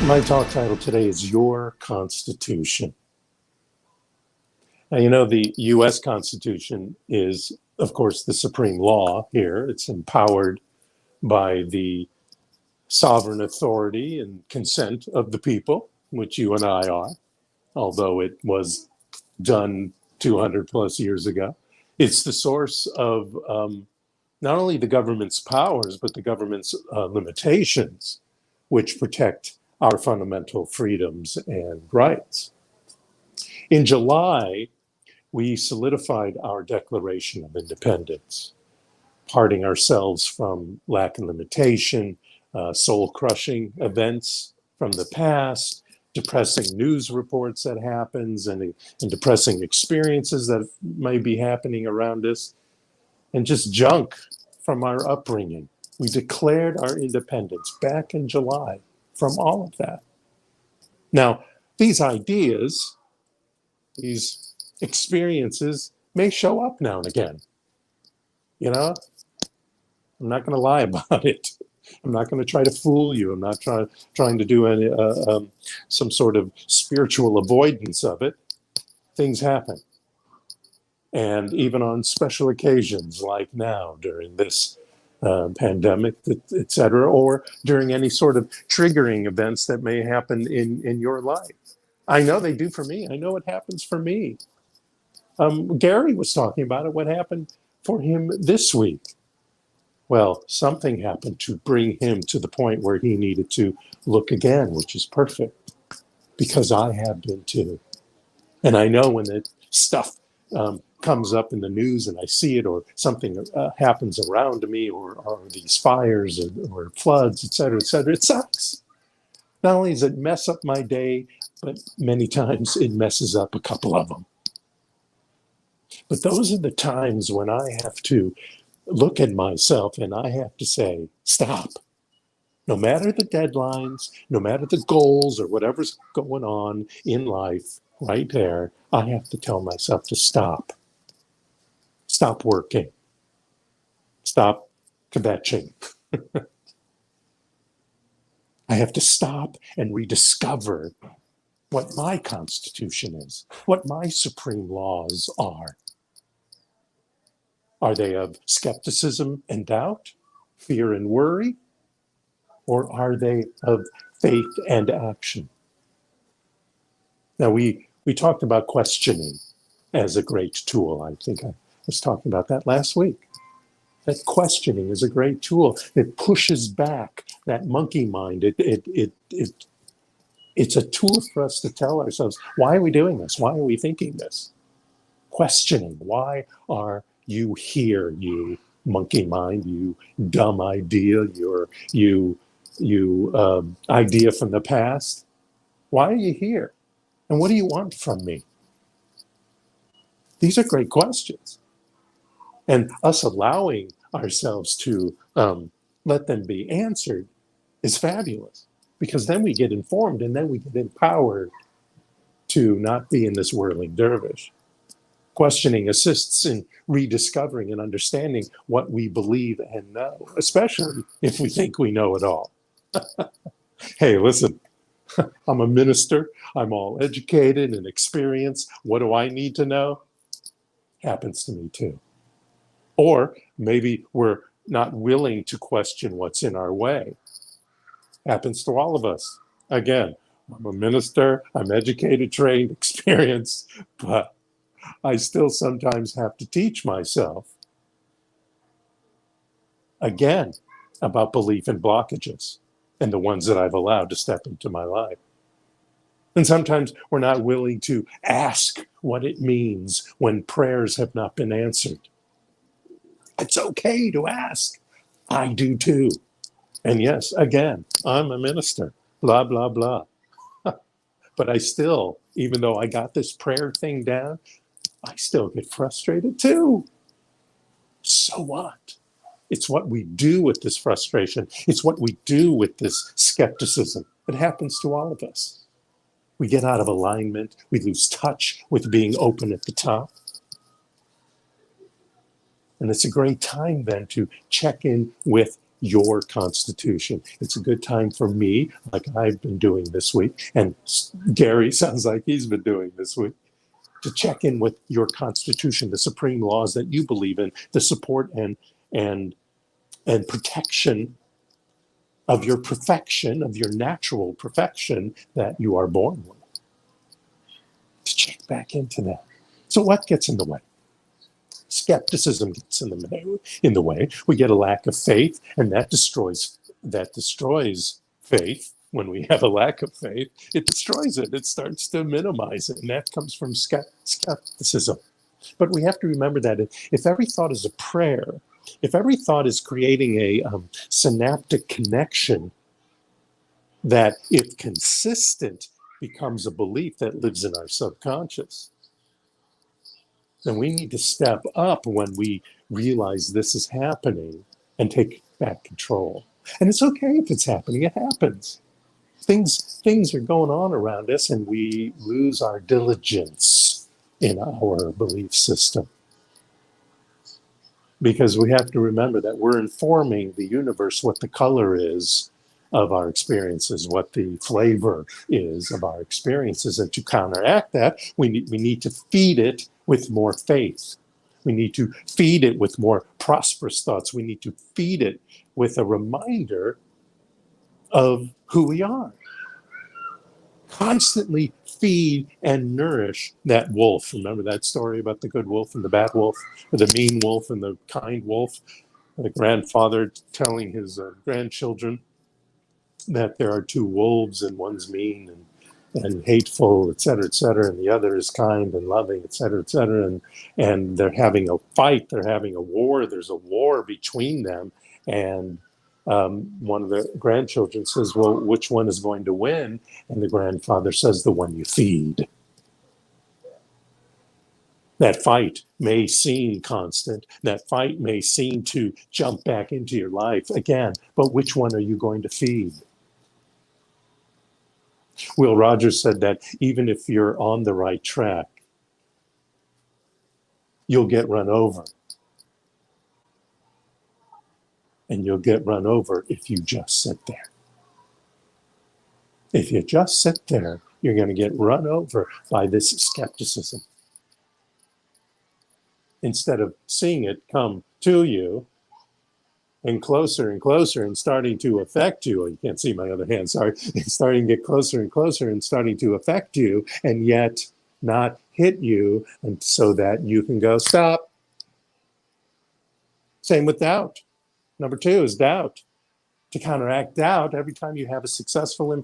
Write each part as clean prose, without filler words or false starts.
My talk title today is Your Constitution. Now, you know, the U.S. Constitution is, of course, the supreme law here. It's empowered by the sovereign authority and consent of the people, which you and I are, although it was done 200 plus years ago. It's the source of not only the government's powers, but the government's limitations, which protect our fundamental freedoms and rights. In July, we solidified our Declaration of Independence, parting ourselves from lack and limitation, soul-crushing events from the past, depressing news reports that happens, and depressing experiences that may be happening around us, and just junk from our upbringing. We declared our independence back in July from all of that. Now, these ideas, these experiences may show up now and again. You know, I'm not going to lie about it. I'm not going to try to fool you. I'm not trying to do any some sort of spiritual avoidance of it. Things happen. And even on special occasions like now during this pandemic, et cetera, or during any sort of triggering events that may happen in your life. I know they do for me. I know it happens for me. Gary was talking about it, what happened for him this week. Well, something happened to bring him to the point where he needed to look again, which is perfect, because I have been too. And I know when the stuff comes up in the news and I see it, or something happens around me, or these fires or floods, et cetera, it sucks. Not only does it mess up my day, but many times it messes up a couple of them. But those are the times when I have to look at myself and I have to say, stop. No matter the deadlines, no matter the goals or whatever's going on in life, right there, I have to tell myself to stop. Stop working. Stop kvetching. I have to stop and rediscover what my Constitution is, what my supreme laws are. Are they of skepticism and doubt, fear and worry, or are they of faith and action? Now, we talked about questioning as a great tool. I think I was talking about that last week. That questioning is a great tool. It pushes back that monkey mind. It's a tool for us to tell ourselves, why are we doing this? Why are we thinking this? Questioning, why are you here, you monkey mind, you dumb idea, you idea from the past? Why are you here? And what do you want from me? These are great questions. And us allowing ourselves to let them be answered is fabulous, because then we get informed and then we get empowered to not be in this whirling dervish. Questioning assists in rediscovering and understanding what we believe and know, especially if we think we know it all. Hey, listen, I'm a minister. I'm all educated and experienced. What do I need to know? Happens to me too. Or maybe we're not willing to question what's in our way. Happens to all of us. Again, I'm a minister. I'm educated, trained, experienced, but I still sometimes have to teach myself, again, about belief and blockages and the ones that I've allowed to step into my life. And sometimes we're not willing to ask what it means when prayers have not been answered. It's okay to ask. I do too. And yes, again, I'm a minister, blah, blah, blah. But I still, even though I got this prayer thing down, I still get frustrated too. So what? It's what we do with this frustration. It's what we do with this skepticism. It happens to all of us. We get out of alignment. We lose touch with being open at the top. And it's a great time then to check in with your constitution. It's a good time for me, like I've been doing this week, and Gary sounds like he's been doing this week, to check in with your constitution, the supreme laws that you believe in, the support and protection of your perfection, of your natural perfection that you are born with. To check back into that. So what gets in the way? Skepticism gets in the way. We get a lack of faith, and that destroys faith. When we have a lack of faith, it destroys it. It starts to minimize it, and that comes from skepticism. But we have to remember that if every thought is a prayer, if every thought is creating a synaptic connection, that if consistent becomes a belief that lives in our subconscious, then we need to step up when we realize this is happening and take back control. And it's okay if it's happening, it happens. Things are going on around us, and we lose our diligence in our belief system. Because we have to remember that we're informing the universe what the color is of our experiences, what the flavor is of our experiences. And to counteract that, we need to feed it with more faith. We need to feed it with more prosperous thoughts. We need to feed it with a reminder of who we are. Constantly feed and nourish that wolf. Remember that story about the good wolf and the bad wolf, or the mean wolf and the kind wolf? The grandfather telling his grandchildren that there are two wolves, and one's mean and hateful, et cetera, and the other is kind and loving, et cetera, and they're having a fight, they're having a war, there's a war between them, and one of the grandchildren says, well, which one is going to win? And the grandfather says, the one you feed. That fight may seem constant. That fight may seem to jump back into your life again, but which one are you going to feed? Will Rogers said that even if you're on the right track, you'll get run over. And you'll get run over if you just sit there. If you just sit there, you're going to get run over by this skepticism. Instead of seeing it come to you and closer and starting to affect you. Oh, you can't see my other hand, sorry. It's starting to get closer and closer and starting to affect you, and yet not hit you, and so that you can go, stop. Same with doubt. Number 2 is doubt. To counteract doubt, every time you have a successful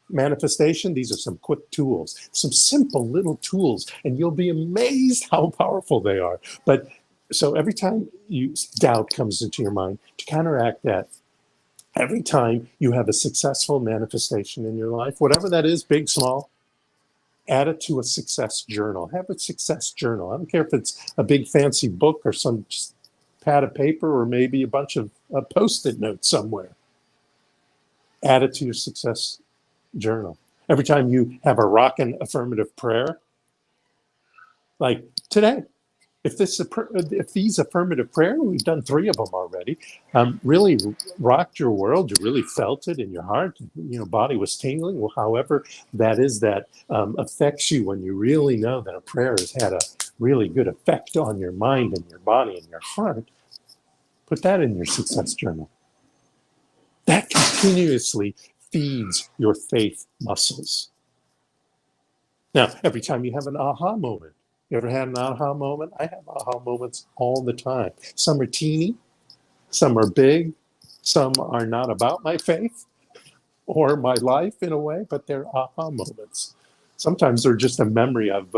manifestation, these are some quick tools, some simple little tools, and you'll be amazed how powerful they are. But so every time doubt comes into your mind, to counteract that, every time you have a successful manifestation in your life, whatever that is, big, small, add it to a success journal. Have a success journal. I don't care if it's a big fancy book or some just pad of paper or maybe a bunch of Post-it notes somewhere. Add it to your success journal. Every time you have a rockin' affirmative prayer, like today, if these affirmative prayers, we've done 3 of them already, really rocked your world, you really felt it in your heart, body was tingling, well, however that is that affects you when you really know that a prayer has had a really good effect on your mind and your body and your heart, put that in your success journal. That continuously feeds your faith muscles. Now, every time you have an aha moment, you ever had an aha moment? I have aha moments all the time. Some are teeny, some are big, some are not about my faith or my life in a way, but they're aha moments. Sometimes they're just a memory of,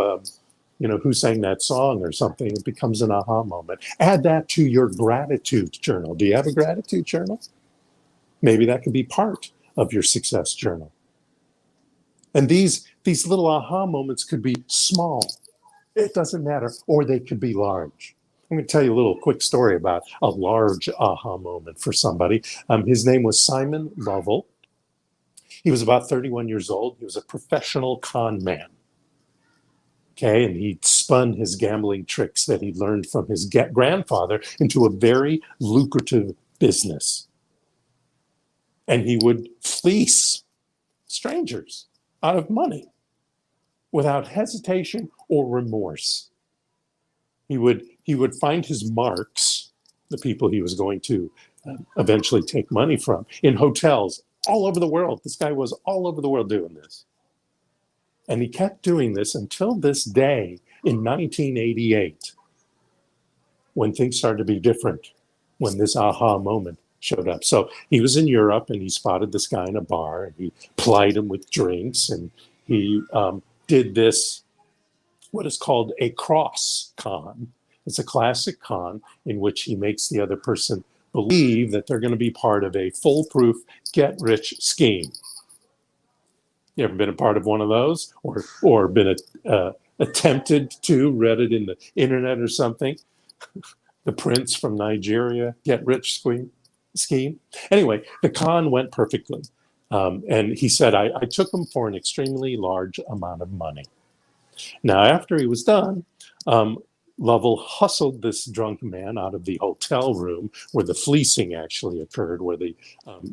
who sang that song or something. It becomes an aha moment. Add that to your gratitude journal. Do you have a gratitude journal? Maybe that could be part of your success journal. And these little aha moments could be small. It doesn't matter. Or they could be large. I'm going to tell you a little quick story about a large aha moment for somebody. His name was Simon Lovell. He was about 31 years old. He was a professional con man. Okay, and he spun his gambling tricks that he learned from his grandfather into a very lucrative business. And he would fleece strangers out of money without hesitation or remorse. He would find his marks, the people he was going to eventually take money from, in hotels all over the world. This guy was all over the world doing this. And he kept doing this until this day in 1988, when things started to be different, when this aha moment showed up. So he was in Europe and he spotted this guy in a bar and he plied him with drinks, and he did this, what is called a cross con. It's a classic con in which he makes the other person believe that they're going to be part of a foolproof get-rich scheme. You ever been a part of one of those, or been attempted to, read it in the internet or something? The prince from Nigeria get-rich scheme. Anyway, the con went perfectly. And he said, I took him for an extremely large amount of money. Now, after he was done, Lovell hustled this drunk man out of the hotel room where the fleecing actually occurred, where the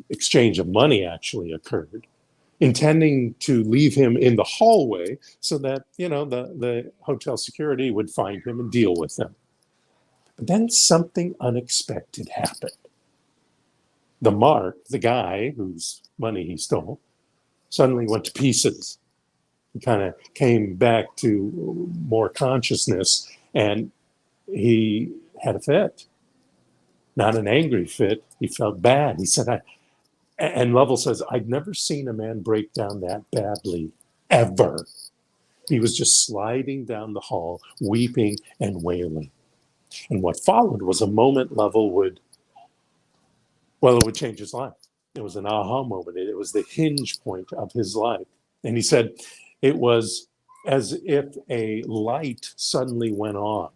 exchange of money actually occurred, intending to leave him in the hallway so that, the hotel security would find him and deal with him. But then something unexpected happened. The guy whose money he stole, suddenly went to pieces. He kind of came back to more consciousness, and he had a fit. Not an angry fit. He felt bad. He said, and Lovell says, I'd never seen a man break down that badly, ever. He was just sliding down the hall, weeping and wailing. And what followed was a moment Lovell would change his life. It was an aha moment. It was the hinge point of his life. And he said it was as if a light suddenly went on.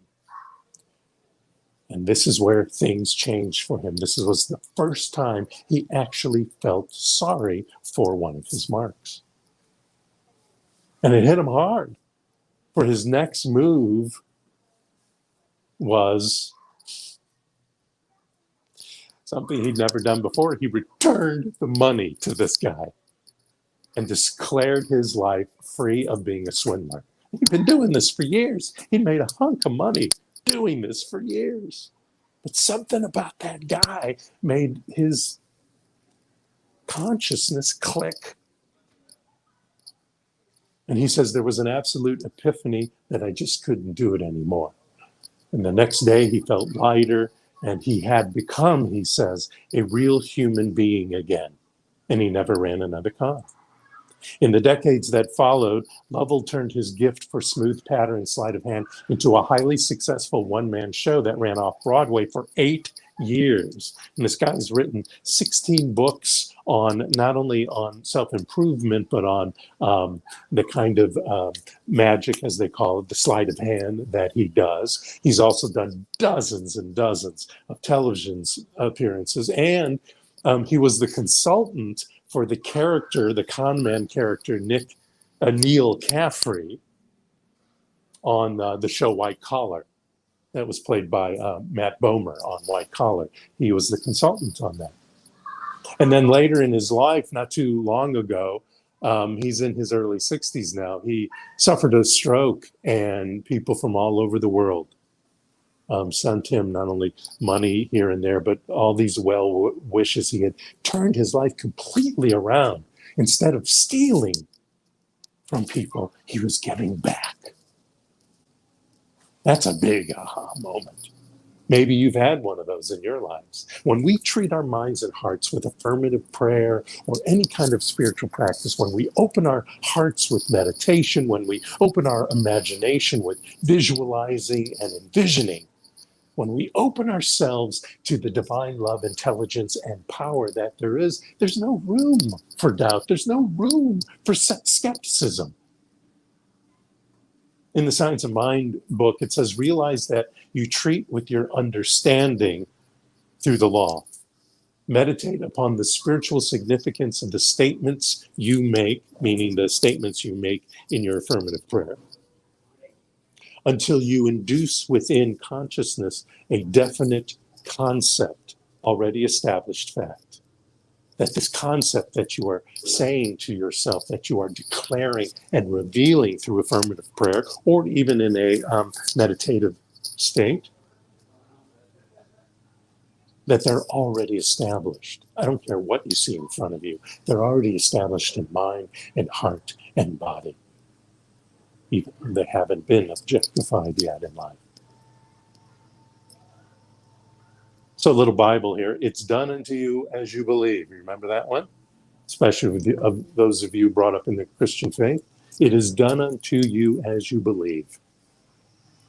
And this is where things changed for him. This was the first time he actually felt sorry for one of his marks. And it hit him hard. For his next move was something he'd never done before. He returned the money to this guy and declared his life free of being a swindler. He'd been doing this for years. He'd made a hunk of money doing this for years. But something about that guy made his consciousness click. And he says there was an absolute epiphany that I just couldn't do it anymore. And the next day he felt lighter, and he had become, he says, a real human being again. And he never ran another con. In the decades that followed, Lovell turned his gift for smooth patter and sleight of hand into a highly successful one-man show that ran off Broadway for 8 years. And this guy's written 16 books on not only on self-improvement, but on the kind of magic, as they call it, the sleight of hand that he does. He's also done dozens and dozens of television appearances, and he was the consultant for the character, the con man character, Neil Caffrey, on the show White Collar. That was played by Matt Bomer on White Collar. He was the consultant on that. And then later in his life, not too long ago, he's in his early 60s now, he suffered a stroke, and people from all over the world sent him not only money here and there, but all these well wishes. He had turned his life completely around. Instead of stealing from people, he was giving back. That's a big aha moment. Maybe you've had one of those in your lives. When we treat our minds and hearts with affirmative prayer or any kind of spiritual practice, when we open our hearts with meditation, when we open our imagination with visualizing and envisioning, when we open ourselves to the divine love, intelligence, and power that there is, there's no room for doubt. There's no room for skepticism. In the Science of Mind book, it says, realize that you treat with your understanding through the law. Meditate upon the spiritual significance of the statements you make, meaning the statements you make in your affirmative prayer, until you induce within consciousness a definite concept, already established fact. that this concept that you are saying to yourself, that you are declaring and revealing through affirmative prayer, or even in a meditative state, that they're already established. I don't care what you see in front of you. They're already established in mind and heart and body, even when they haven't been objectified yet in life. So a little Bible here. It's done unto you as you believe. You remember that one? Especially of those of you brought up in the Christian faith. It is done unto you as you believe.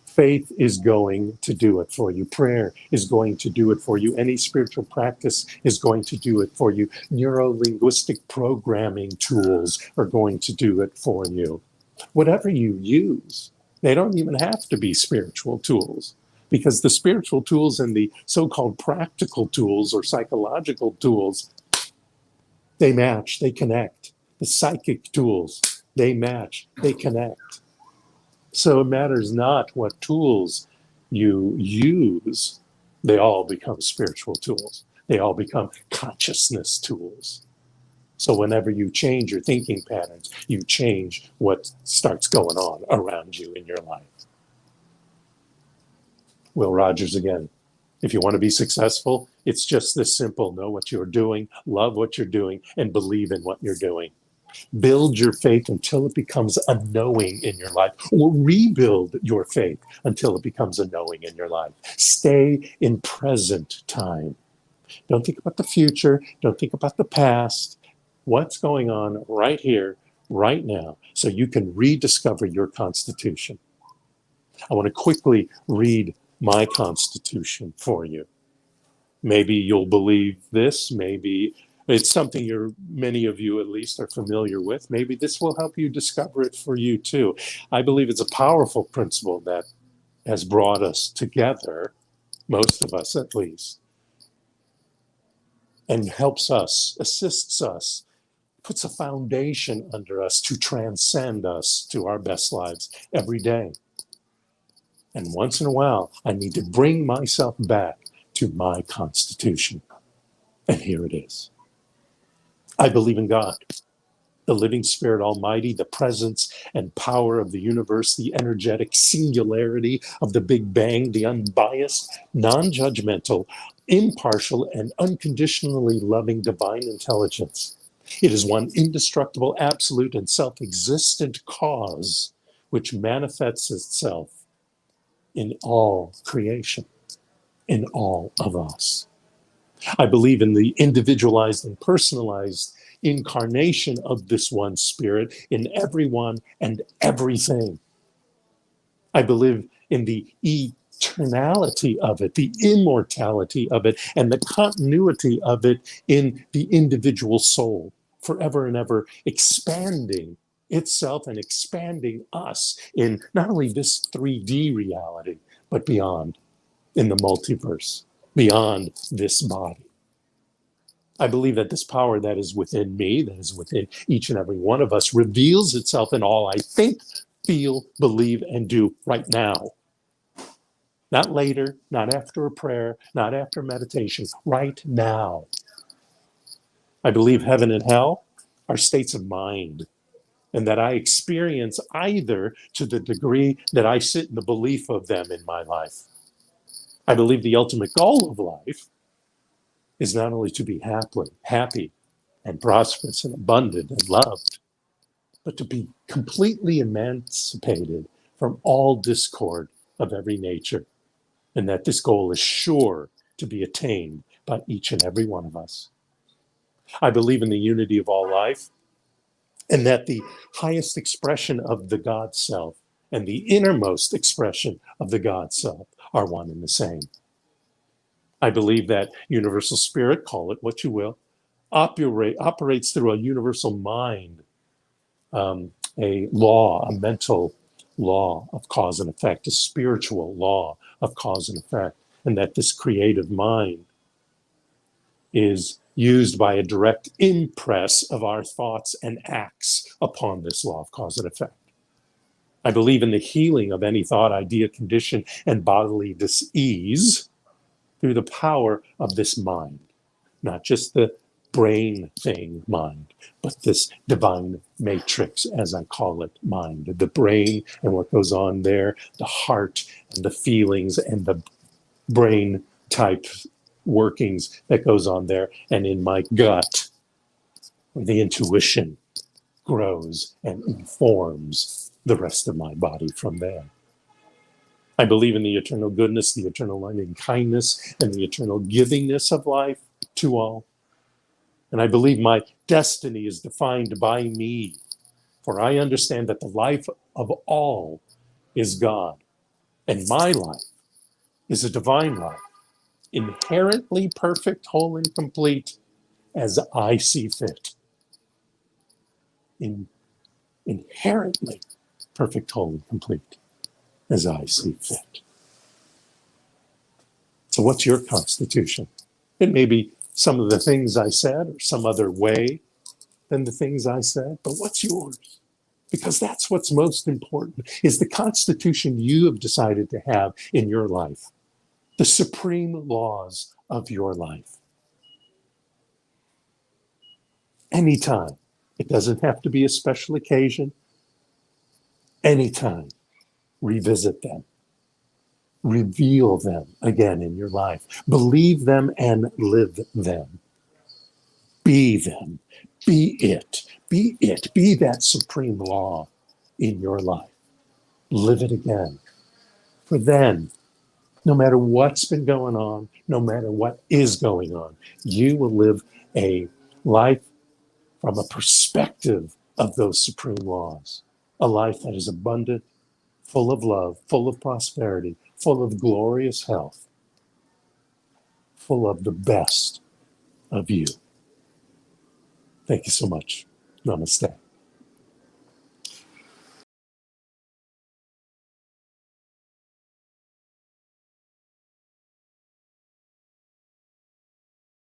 Faith is going to do it for you. Prayer is going to do it for you. Any spiritual practice is going to do it for you. Neuro-linguistic programming tools are going to do it for you. Whatever you use, they don't even have to be spiritual tools, because the spiritual tools and the so-called practical tools or psychological tools, they match, they connect. The psychic tools, they match, they connect. So it matters not what tools you use, they all become spiritual tools. They all become consciousness tools. So whenever you change your thinking patterns, you change what starts going on around you in your life. Will Rogers again. If you want to be successful, it's just this simple. Know what you're doing, love what you're doing, and believe in what you're doing. Build your faith until it becomes a knowing in your life, or rebuild your faith until it becomes a knowing in your life. Stay in present time. Don't think about the future. Don't think about the past. What's going on right here, right now, so you can rediscover your constitution. I want to quickly read my constitution for you. Maybe you'll believe this. Maybe it's something many of you at least are familiar with. Maybe this will help you discover it for you too. I believe it's a powerful principle that has brought us together, most of us at least, and helps us, assists us, puts a foundation under us to transcend us to our best lives every day. And once in a while, I need to bring myself back to my constitution. And here it is. I believe in God, the living spirit almighty, the presence and power of the universe, the energetic singularity of the Big Bang, the unbiased, non-judgmental, impartial, and unconditionally loving divine intelligence. It is one indestructible, absolute, and self-existent cause which manifests itself in all creation, in all of us. I believe in the individualized and personalized incarnation of this one spirit in everyone and everything. I believe in the eternality of it, the immortality of it, and the continuity of it in the individual soul, forever and ever expanding itself and expanding us in not only this 3D reality, but beyond, in the multiverse, beyond this body. I believe that this power that is within me, that is within each and every one of us, reveals itself in all I think, feel, believe, and do right now. Not later, not after a prayer, not after meditation, right now. I believe heaven and hell are states of mind, and that I experience either to the degree that I sit in the belief of them in my life. I believe the ultimate goal of life is not only to be happy and prosperous and abundant and loved, but to be completely emancipated from all discord of every nature, and that this goal is sure to be attained by each and every one of us. I believe in the unity of all life, and that the highest expression of the God self and the innermost expression of the God self are one and the same. I believe that universal spirit, call it what you will, operates through a universal mind, a law, a mental law of cause and effect, a spiritual law of cause and effect, and that this creative mind is used by a direct impress of our thoughts and acts upon this law of cause and effect. I believe in the healing of any thought, idea, condition, and bodily dis-ease through the power of this mind, not just the brain thing, mind, but this divine matrix, as I call it, mind. The brain and what goes on there, the heart and the feelings and the brain type workings that goes on there, and in my gut, where the intuition grows and informs the rest of my body from there. I believe in the eternal goodness, the eternal loving kindness, and the eternal givingness of life to all. And I believe my destiny is defined by me, for I understand that the life of all is God, and my life is a divine life, inherently perfect, whole, and complete as I see fit. Inherently perfect, whole, and complete as I see fit. So what's your constitution? It may be some of the things I said or some other way than the things I said, but what's yours? Because that's what's most important, is the constitution you have decided to have in your life, the supreme laws of your life. Anytime. It doesn't have to be a special occasion. Anytime. Revisit them. Reveal them again in your life. Believe them and live them. Be them. Be it. Be it. Be that supreme law in your life. Live it again. For then, no matter what's been going on, no matter what is going on, you will live a life from a perspective of those supreme laws. A life that is abundant, full of love, full of prosperity, full of glorious health, full of the best of you. Thank you so much. Namaste.